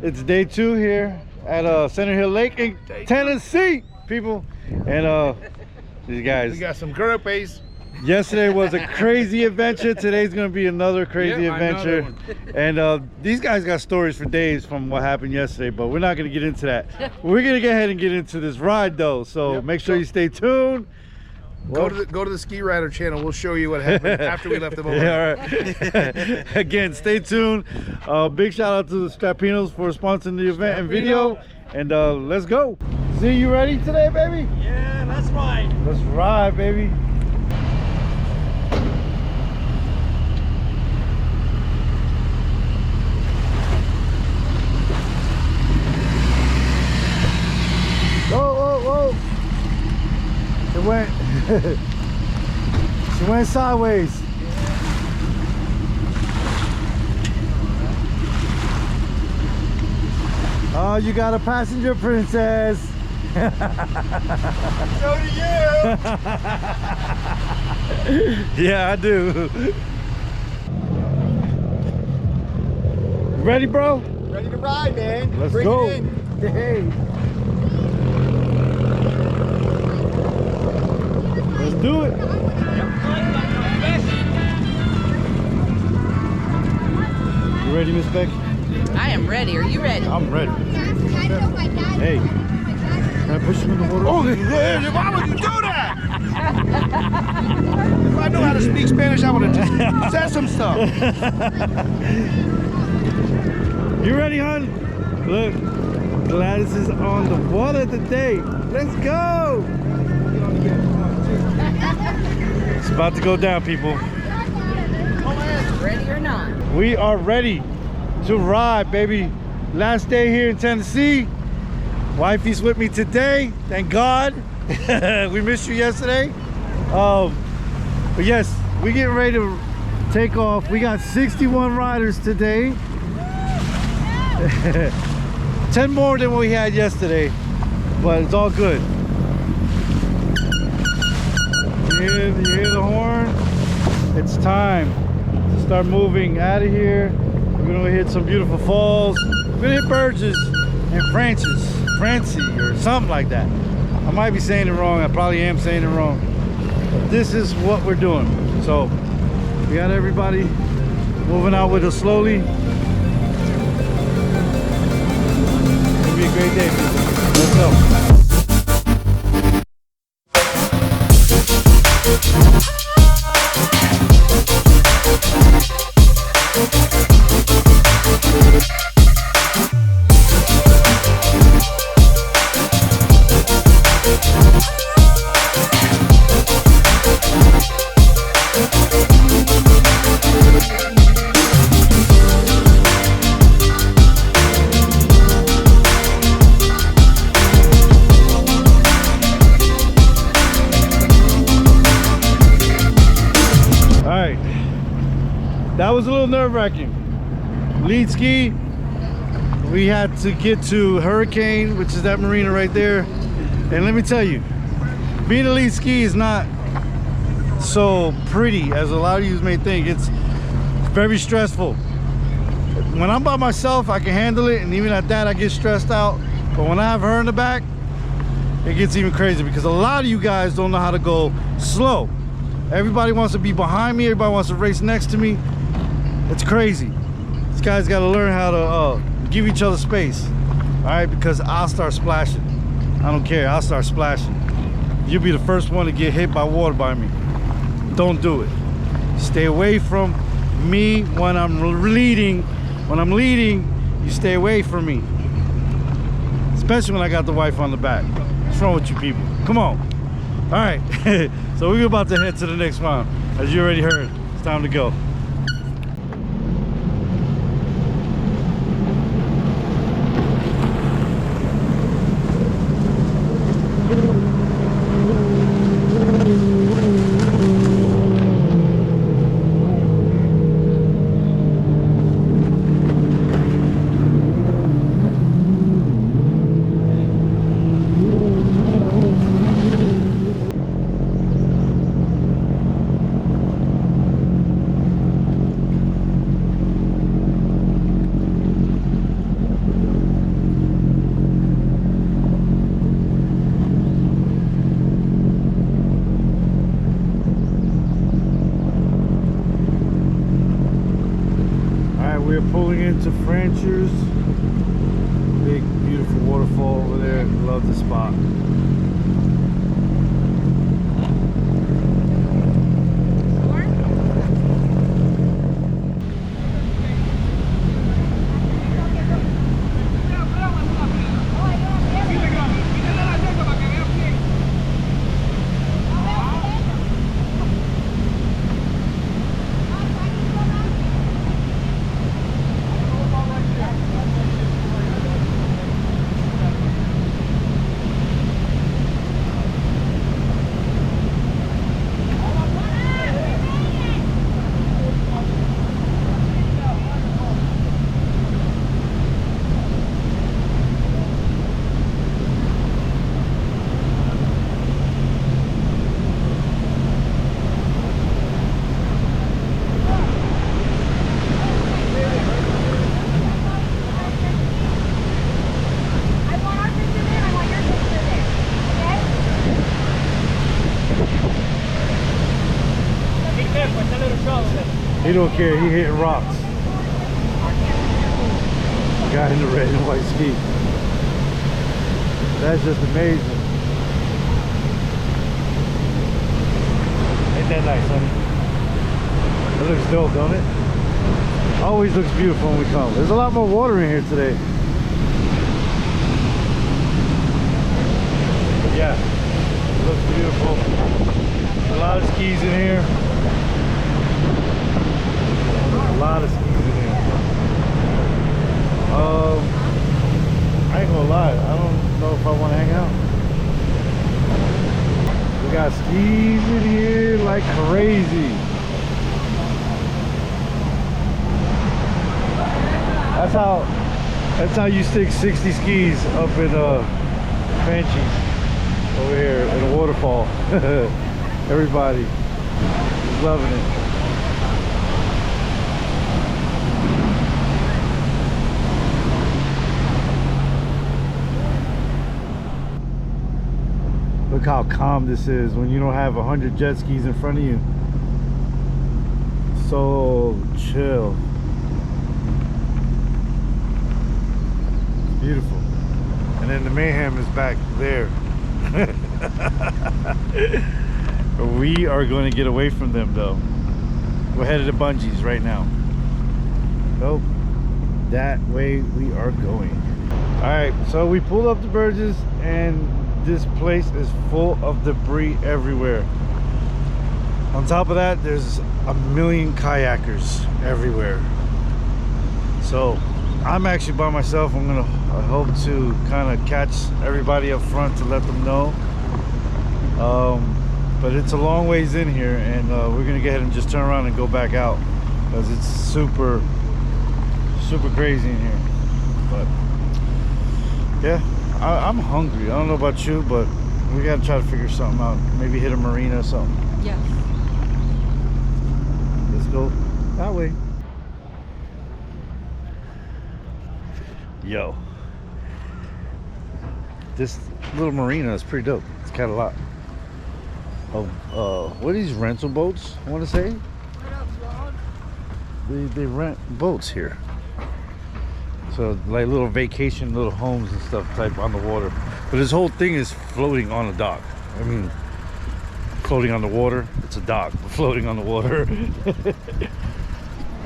It's day 2 here at Center Hill Lake in Tennessee, people. And these guys. We got some groupies. Yesterday was a crazy adventure. Today's gonna be another crazy adventure. And these guys got stories for days from what happened yesterday, but we're not gonna get into that. We're gonna go ahead and get into this ride though. So make sure you stay tuned. Go to the Ski Rider channel. We'll show you what happened after we left the moment. Yeah, all right. Again, stay tuned. Big shout out to the Strapinos for sponsoring the event and video. And let's go. Z, you ready today, baby? Yeah, let's ride. Let's ride, baby. Whoa, whoa, whoa. It went, she went sideways. Oh, you got a passenger, princess. So do you. Yeah, I do. Ready, bro? Ready to ride, man. Let's Bring go. it in. Hey. Let's do it. You ready, Miss Becky? I am ready. Are you ready? I'm ready. Hey, can I push him in the water? Oh, yeah, why would you do that? If I knew how to speak Spanish, I would have just said some stuff. You ready, hon? Look, Gladys is on the water today. Let's go. It's about to go down, people. Ready or not? We are ready to ride, baby. Last day here in Tennessee. Wifey's with me today, thank God. We missed you yesterday. But yes, we getting ready to take off. We got 61 riders today. 10 more than what we had yesterday, but it's all good. You hear the horn? It's time to start moving out of here. We're gonna hit some beautiful falls. We're gonna hit Burgess and Francie or something like that. I might be saying it wrong. I probably am saying it wrong. But this is what we're doing. So we got everybody moving out with us slowly. It'll be a great day, people. Let's go. That was a little nerve-wracking. Lead ski, we had to get to Hurricane, which is that marina right there. And let me tell you, being a lead ski is not so pretty as a lot of you may think. It's very stressful. When I'm by myself, I can handle it, and even at that, I get stressed out. But when I have her in the back, it gets even crazy because a lot of you guys don't know how to go slow. Everybody wants to be behind me, everybody wants to race next to me. It's crazy. This guy's got to learn how to give each other space. All right, because I'll start splashing. I don't care, I'll start splashing. You'll be the first one to get hit by water by me. Don't do it. Stay away from me when I'm leading. When I'm leading, you stay away from me. Especially when I got the wife on the back. What's wrong with you people? Come on. All right, so we're about to head to the next round. As you already heard, it's time to go. pulling into Franchers. Big, beautiful waterfall over there. Love the spot. He don't care, he hitting rocks. Guy in the red and white ski. That's just amazing. Ain't that nice, honey? That looks dope, don't it? Always looks beautiful when we come. There's a lot more water in here today. But yeah, it looks beautiful. A lot of skis in here. A lot of skis in here. I ain't gonna lie, I don't know if I want to hang out. We got skis in here like crazy. That's how you stick 60 skis up in Banshee over here in a waterfall. Everybody is loving it. Look how calm this is when you don't have 100 jet skis in front of you. So chill. It's beautiful. And then the mayhem is back there. We are going to get away from them though. We're headed to Bungee's right now. So that way we are going. Alright, so we pulled up the Burgess and this place is full of debris everywhere. On top of that, there's a million kayakers everywhere. So I'm actually by myself. I hope to kind of catch everybody up front to let them know. But it's a long ways in here, and we're gonna go ahead and just turn around and go back out because it's super crazy in here. But yeah, I'm hungry. I don't know about you, but we gotta try to figure something out. Maybe hit a marina or something. Yes. Let's go that way. Yo, this little marina is pretty dope. It's got a lot of what are these rental boats? I want to say they rent boats here. So like little vacation, little homes and stuff type on the water. But this whole thing is floating on a dock. I mean, floating on the water. It's a dock, but floating on the water.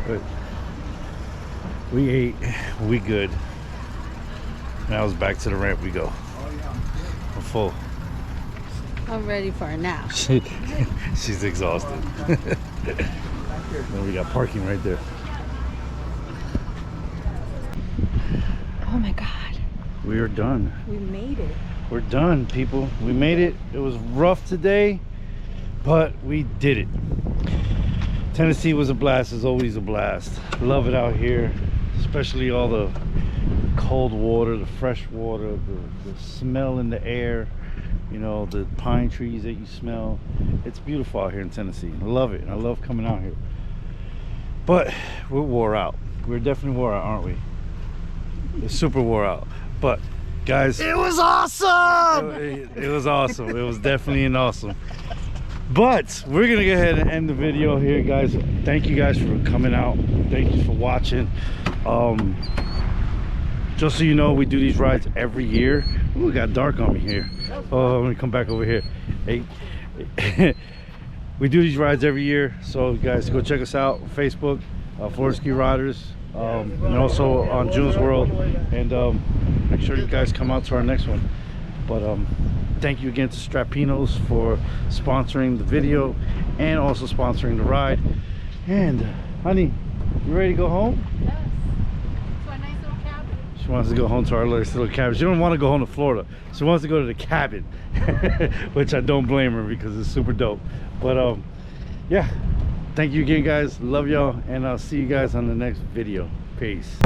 But we ate, we good. Now it's back to the ramp we go. I'm full. I'm ready for a nap. She's exhausted. Then we got parking right there. Oh my God. We are done. We made it. We're done, people. We made it. It was rough today, but we did it. Tennessee was a blast. It's always a blast. Love it out here, especially all the cold water, the fresh water, the smell in the air, you know, the pine trees that you smell. It's beautiful out here in Tennessee. I love it. I love coming out here. But we're wore out. We're definitely wore out, aren't we? It's super wore out. But guys, it was awesome. It was awesome. It was definitely an awesome. But we're gonna go ahead and end the video here, guys. Thank you guys for coming out. Thank you for watching. Just so you know, we do these rides every year. Ooh, it got dark on me here. Oh, let me come back over here. Hey. We do these rides every year, so guys, go check us out on Facebook, Florida Ski Riders, and also on June's World. And make sure you guys come out to our next one. But thank you again to Strapinos for sponsoring the video and also sponsoring the ride. And honey, you ready to go home? Yes. To a nice little cabin. She wants to go home to our nice little cabin. She don't want to go home to Florida. She wants to go to the cabin, which I don't blame her because it's super dope. But yeah, thank you again, guys. Love y'all, and I'll see you guys on the next video. Peace.